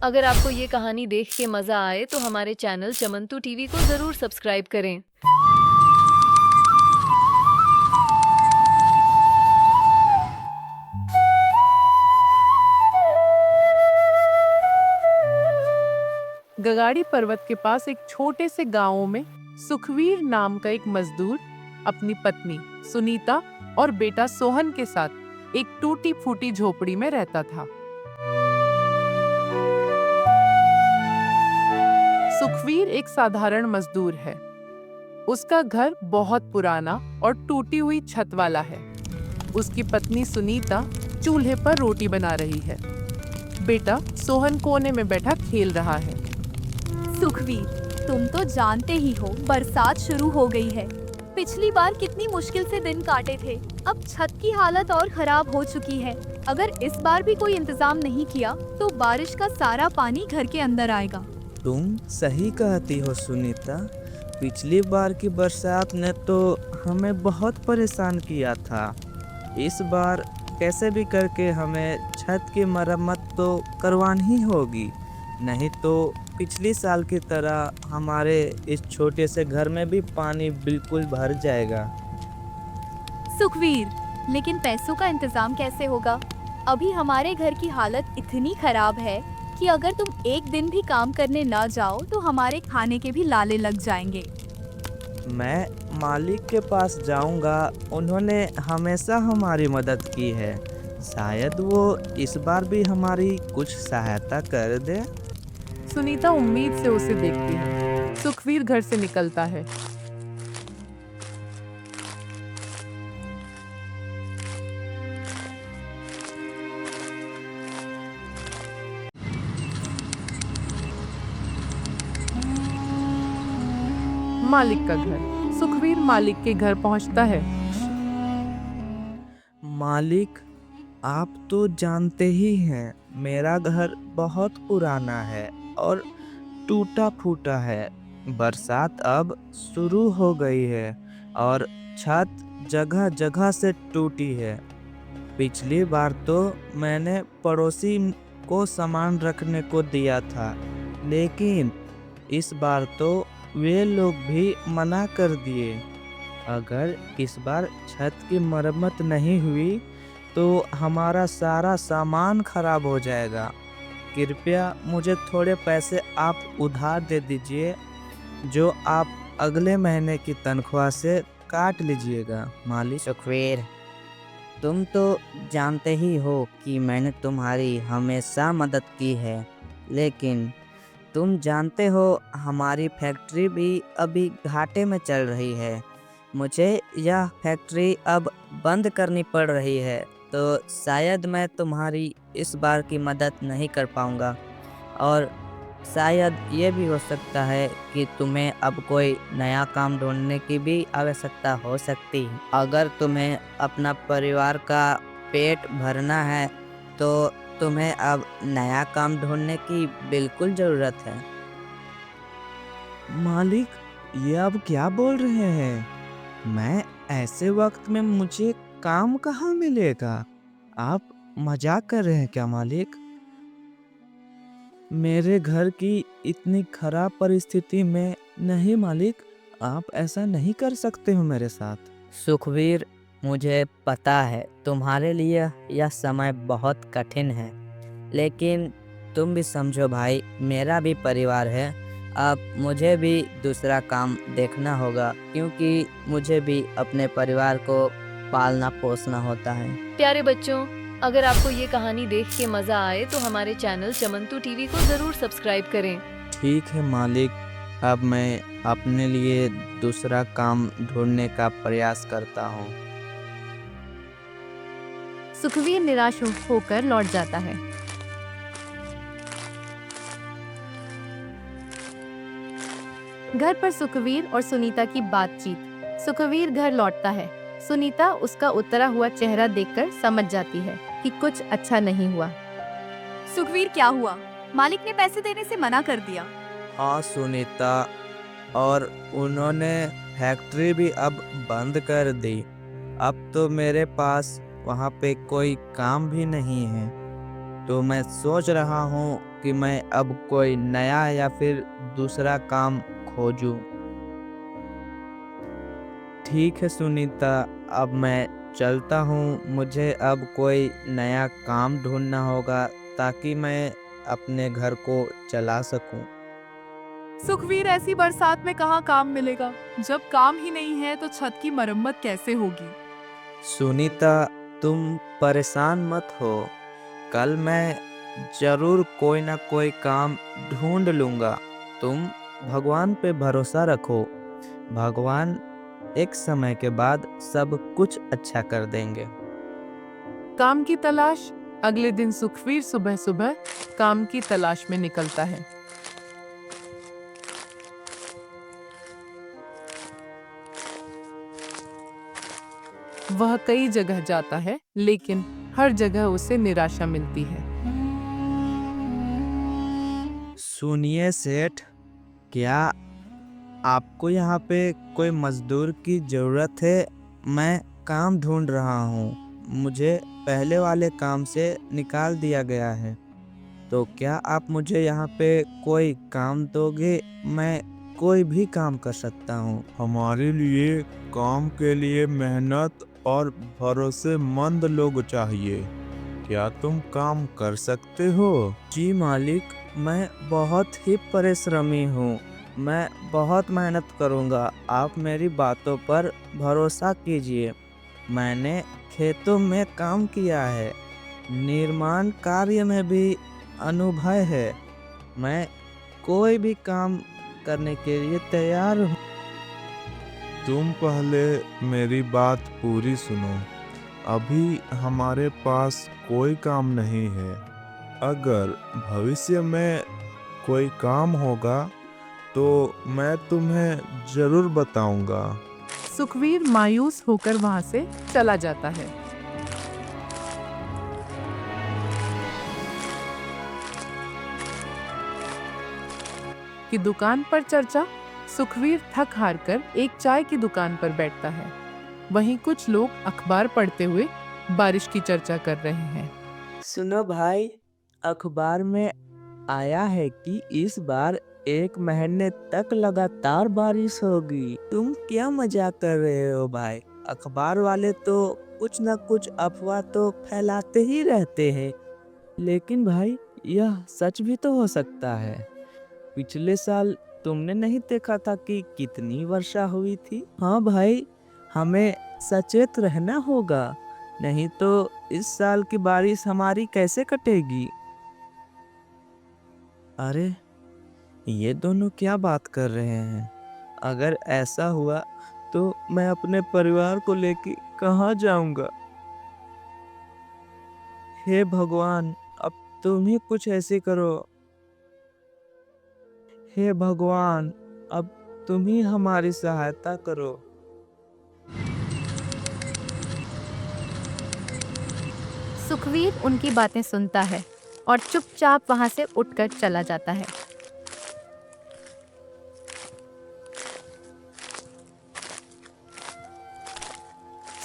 अगर आपको ये कहानी देख के मजा आए तो हमारे चैनल चमंतु टीवी को जरूर सब्सक्राइब करें। गगाड़ी पर्वत के पास एक छोटे से गांव में सुखवीर नाम का एक मजदूर अपनी पत्नी सुनीता और बेटा सोहन के साथ एक टूटी फूटी झोपड़ी में रहता था। सुखवीर एक साधारण मजदूर है। उसका घर बहुत पुराना और टूटी हुई छत वाला है। उसकी पत्नी सुनीता चूल्हे पर रोटी बना रही है। बेटा सोहन कोने में बैठा खेल रहा है। सुखवीर, तुम तो जानते ही हो बरसात शुरू हो गई है। पिछली बार कितनी मुश्किल से दिन काटे थे। अब छत की हालत और खराब हो चुकी है। अगर इस बार भी कोई इंतजाम नहीं किया तो बारिश का सारा पानी घर के अंदर आएगा। तुम सही कहती हो सुनीता। पिछली बार की बरसात ने तो हमें बहुत परेशान किया था। इस बार कैसे भी करके हमें छत की मरम्मत तो करवानी ही होगी, नहीं तो पिछली साल की तरह हमारे इस छोटे से घर में भी पानी बिल्कुल भर जाएगा। सुखवीर, लेकिन पैसों का इंतजाम कैसे होगा? अभी हमारे घर की हालत इतनी खराब है कि अगर तुम एक दिन भी काम करने ना जाओ तो हमारे खाने के भी लाले लग जाएंगे। मैं मालिक के पास जाऊंगा। उन्होंने हमेशा हमारी मदद की है। शायद वो इस बार भी हमारी कुछ सहायता कर दे। सुनीता उम्मीद से उसे देखती है। सुखवीर घर से निकलता है। मालिक का घर। सुखवीर मालिक के घर पहुंचता है। मालिक, आप तो जानते ही हैं मेरा घर बहुत पुराना है और टूटा फूटा है। बरसात अब शुरू हो गई है और छत जगह जगह से टूटी है। पिछली बार तो मैंने पड़ोसी को सामान रखने को दिया था, लेकिन इस बार तो वे लोग भी मना कर दिए। अगर इस बार छत की मरम्मत नहीं हुई तो हमारा सारा सामान खराब हो जाएगा। कृपया मुझे थोड़े पैसे आप उधार दे दीजिए, जो आप अगले महीने की तनख्वाह से काट लीजिएगा मालिक। सुखवीर, तुम तो जानते ही हो कि मैंने तुम्हारी हमेशा मदद की है, लेकिन तुम जानते हो हमारी फैक्ट्री भी अभी घाटे में चल रही है। मुझे यह फैक्ट्री अब बंद करनी पड़ रही है, तो शायद मैं तुम्हारी इस बार की मदद नहीं कर पाऊँगा और शायद ये भी हो सकता है कि तुम्हें अब कोई नया काम ढूंढने की भी आवश्यकता हो सकती है। अगर तुम्हें अपना परिवार का पेट भरना है तो तुम्हें अब नया काम ढूंढने की बिल्कुल ज़रूरत है। मालिक, ये अब क्या बोल रहे हैं? मैं ऐसे वक्त में मुझे काम कहाँ मिलेगा? आप मजाक कर रहे हैं क्या मालिक? मेरे घर की इतनी खराब परिस्थिति में नहीं मालिक, आप ऐसा नहीं कर सकते हो मेरे साथ। सुखवीर, मुझे पता है तुम्हारे लिए यह समय बहुत कठिन है, लेकिन तुम भी समझो भाई, मेरा भी परिवार है। अब मुझे भी दूसरा काम देखना होगा, क्योंकि मुझे भी अपने परिवार को पालना पोसना होता है। प्यारे बच्चों, अगर आपको ये कहानी देख के मजा आए तो हमारे चैनल चमंतु टीवी को जरूर सब्सक्राइब करें। ठीक है मालिक, अब मैं अपने लिए दूसरा काम ढूंढने का प्रयास करता हूँ। सुखवीर निराश होकर लौट जाता है। घर पर सुखवीर और सुनीता की बातचीत। सुखवीर घर लौटता है। सुनीता उसका उतरा हुआ चेहरा देखकर समझ जाती है कि कुछ अच्छा नहीं हुआ। सुखवीर, क्या हुआ? मालिक ने पैसे देने से मना कर दिया। हाँ सुनीता, और उन्होंने फैक्ट्री भी अब बंद कर दी। अब तो मेरे पास वहाँ पे कोई काम भी नहीं है। तो मैं सोच रहा हूँ कि मैं अब कोई नया या फिर दूसरा काम खोजूं। ठीक है सुनीता, अब मैं चलता हूँ। मुझे अब कोई नया काम ढूंढना होगा ताकि मैं अपने घर को चला सकूं। सुखवीर, ऐसी बरसात में कहाँ काम मिलेगा? जब काम ही नहीं है तो छत की मरम्मत कैसे होगी? सुनीता, तुम परेशान मत हो। कल मैं जरूर कोई ना कोई काम ढूंढ लूंगा। तुम भगवान पे भरोसा रखो। भगवान एक समय के बाद सब कुछ अच्छा कर देंगे। काम की तलाश। अगले दिन सुखवीर सुबह सुबह काम की तलाश में निकलता है। वह कई जगह जाता है, लेकिन हर जगह उसे निराशा मिलती है। सुनिए सेठ, क्या आपको यहाँ पे कोई मजदूर की ज़रूरत है? मैं काम ढूंढ रहा हूँ। मुझे पहले वाले काम से निकाल दिया गया है। तो क्या आप मुझे यहाँ पे कोई काम दोगे? मैं कोई भी काम कर सकता हूँ। हमारे लिए काम के लिए मेहनत और भरोसेमंद लोग चाहिए। क्या तुम काम कर सकते हो? जी मालिक, मैं बहुत ही परिश्रमी हूँ। मैं बहुत मेहनत करूँगा। आप मेरी बातों पर भरोसा कीजिए। मैंने खेतों में काम किया है, निर्माण कार्य में भी अनुभव है। मैं कोई भी काम करने के लिए तैयार हूँ। तुम पहले मेरी बात पूरी सुनो। अभी हमारे पास कोई काम नहीं है। अगर भविष्य में कोई काम होगा तो मैं तुम्हें जरूर बताऊंगा। सुखवीर मायूस होकर वहां से चला जाता है। की दुकान पर चर्चा। सुखवीर थक हार कर एक चाय की दुकान पर बैठता है। वहीं कुछ लोग अखबार पढ़ते हुए बारिश की चर्चा कर रहे हैं। सुनो भाई, अखबार में आया है कि इस बार 1 महीने तक लगातार बारिश होगी। तुम क्या मजाक कर रहे हो भाई? अखबार वाले तो कुछ न कुछ अफवाह तो फैलाते ही रहते हैं। लेकिन भाई, यह सच भी तो हो सकता है। पिछले साल तुमने नहीं देखा था कि कितनी वर्षा हुई थी? हाँ भाई, हमें सचेत रहना होगा, नहीं तो इस साल की बारिश हमारी कैसे कटेगी? अरे, ये दोनों क्या बात कर रहे हैं? अगर ऐसा हुआ तो मैं अपने परिवार को लेके कहाँ जाऊंगा? हे भगवान, अब तुम ही कुछ ऐसे करो। हे भगवान, अब तुम ही हमारी सहायता करो। सुखवीर उनकी बातें सुनता है और चुपचाप वहां से उठकर चला जाता है।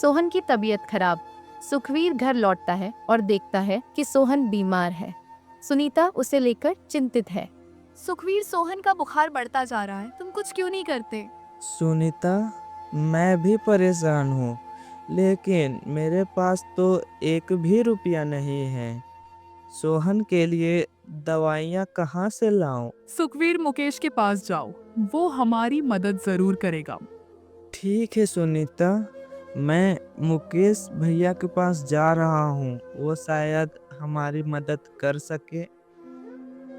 सोहन की तबीयत खराब। सुखवीर घर लौटता है और देखता है कि सोहन बीमार है। सुनीता उसे लेकर चिंतित है। सुखवीर, सोहन का बुखार बढ़ता जा रहा है, तुम कुछ क्यों नहीं करते? सुनीता, मैं भी परेशान हूँ, लेकिन मेरे पास तो एक भी रुपया नहीं है। सोहन के लिए दवाइयाँ कहाँ से लाऊं? सुखवीर, मुकेश के पास जाओ, वो हमारी मदद जरूर करेगा। ठीक है सुनीता, मैं मुकेश भैया के पास जा रहा हूँ। वो शायद हमारी मदद कर सके।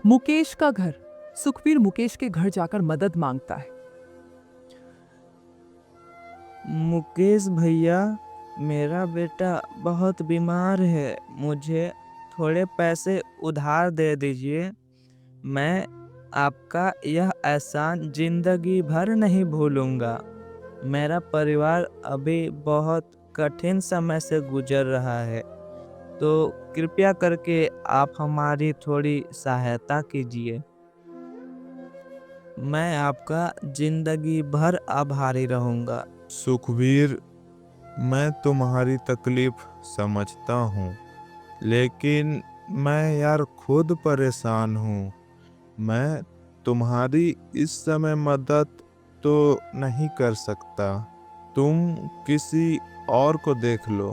मुकेश का घर। सुखवीर मुकेश के घर जाकर मदद मांगता है। मुकेश भैया, मेरा बेटा बहुत बीमार है। मुझे थोड़े पैसे उधार दे दीजिए। मैं आपका यह एहसान जिंदगी भर नहीं भूलूंगा। मेरा परिवार अभी बहुत कठिन समय से गुजर रहा है, तो कृपया करके आप हमारी थोड़ी सहायता कीजिए। मैं आपका जिंदगी भर आभारी रहूंगा। सुखवीर, मैं तुम्हारी तकलीफ समझता हूँ, लेकिन मैं यार खुद परेशान हूँ। मैं तुम्हारी इस समय मदद तो नहीं कर सकता। तुम किसी और को देख लो।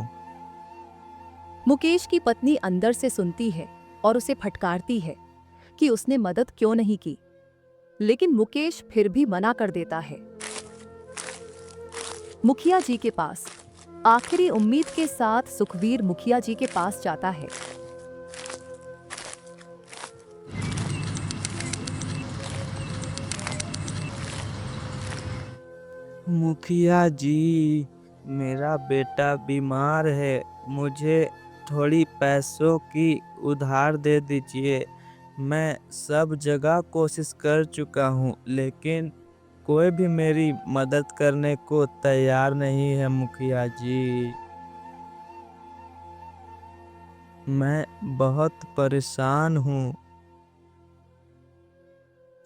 मुकेश की पत्नी अंदर से सुनती है और उसे फटकारती है कि उसने मदद क्यों नहीं की, लेकिन मुकेश फिर भी मना कर देता है। मुखिया जी के पास आखिरी उम्मीद के साथ सुखवीर मुखिया जी के पास जाता है। मुखिया जी, मेरा बेटा बीमार है। मुझे थोड़ी पैसों की उधार दे दीजिए। मैं सब जगह कोशिश कर चुका हूँ, लेकिन कोई भी मेरी मदद करने को तैयार नहीं है मुखिया जी। मैं बहुत परेशान हूँ।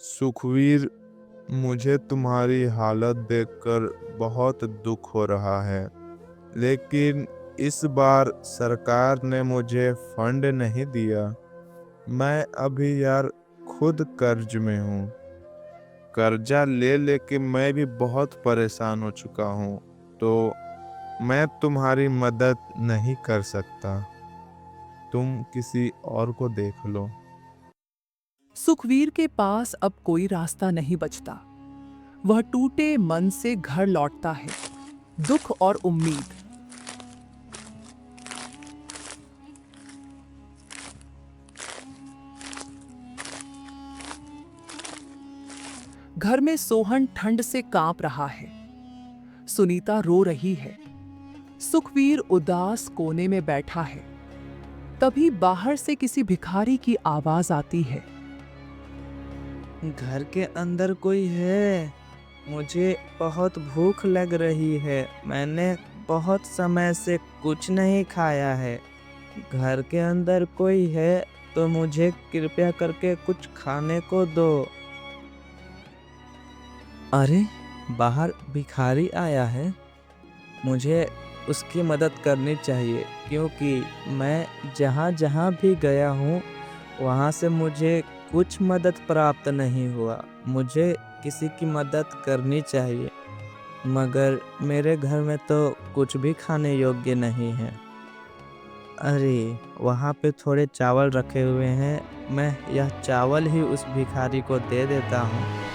सुखवीर, मुझे तुम्हारी हालत देखकर बहुत दुख हो रहा है, लेकिन इस बार सरकार ने मुझे फंड नहीं दिया। मैं अभी यार खुद कर्ज में हूँ। कर्जा ले लेके मैं भी बहुत परेशान हो चुका हूँ, तो मैं तुम्हारी मदद नहीं कर सकता। तुम किसी और को देख लो। सुखवीर के पास अब कोई रास्ता नहीं बचता। वह टूटे मन से घर लौटता है, दुख और उम्मीद। घर में सोहन ठंड से कांप रहा है। सुनीता रो रही है। सुखवीर उदास कोने में बैठा है। तभी बाहर से किसी भिखारी की आवाज आती है। घर के अंदर कोई है? मुझे बहुत भूख लग रही है। मैंने बहुत समय से कुछ नहीं खाया है। घर के अंदर कोई है तो मुझे कृपया करके कुछ खाने को दो। अरे, बाहर भिखारी आया है। मुझे उसकी मदद करनी चाहिए, क्योंकि मैं जहाँ जहाँ भी गया हूँ वहाँ से मुझे कुछ मदद प्राप्त नहीं हुआ। मुझे किसी की मदद करनी चाहिए, मगर मेरे घर में तो कुछ भी खाने योग्य नहीं है। अरे, वहाँ पे थोड़े चावल रखे हुए हैं। मैं यह चावल ही उस भिखारी को दे देता हूँ।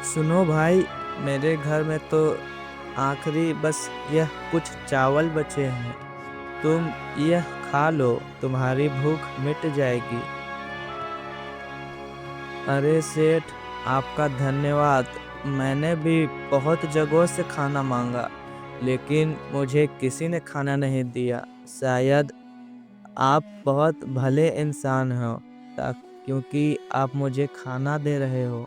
सुनो भाई, मेरे घर में तो आखिरी बस यह कुछ चावल बचे हैं। तुम यह खा लो, तुम्हारी भूख मिट जाएगी। अरे सेठ, आपका धन्यवाद। मैंने भी बहुत जगहों से खाना मांगा, लेकिन मुझे किसी ने खाना नहीं दिया। शायद आप बहुत भले इंसान हो, क्योंकि आप मुझे खाना दे रहे हो।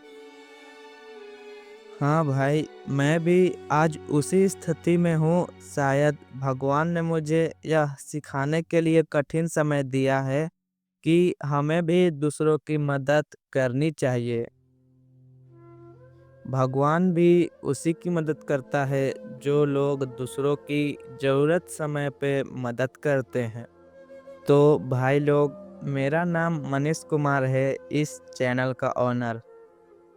हाँ भाई, मैं भी आज उसी स्थिति में हूँ। शायद भगवान ने मुझे यह सिखाने के लिए कठिन समय दिया है कि हमें भी दूसरों की मदद करनी चाहिए। भगवान भी उसी की मदद करता है जो लोग दूसरों की ज़रूरत समय पे मदद करते हैं। तो भाई लोग, मेरा नाम मनीष कुमार है, इस चैनल का ओनर।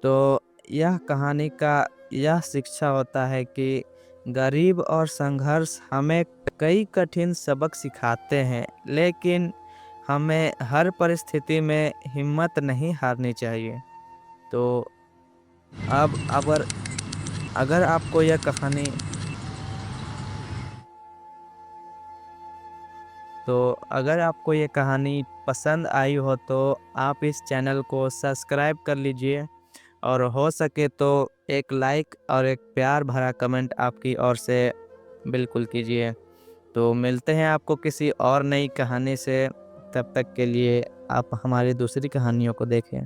तो यह कहानी का यह शिक्षा होता है कि गरीब और संघर्ष हमें कई कठिन सबक सिखाते हैं, लेकिन हमें हर परिस्थिति में हिम्मत नहीं हारनी चाहिए। तो अब अगर आपको यह कहानी पसंद आई हो तो आप इस चैनल को सब्सक्राइब कर लीजिए, और हो सके तो एक लाइक और एक प्यार भरा कमेंट आपकी ओर से बिल्कुल कीजिए। तो मिलते हैं आपको किसी और नई कहानी से। तब तक के लिए आप हमारी दूसरी कहानियों को देखें।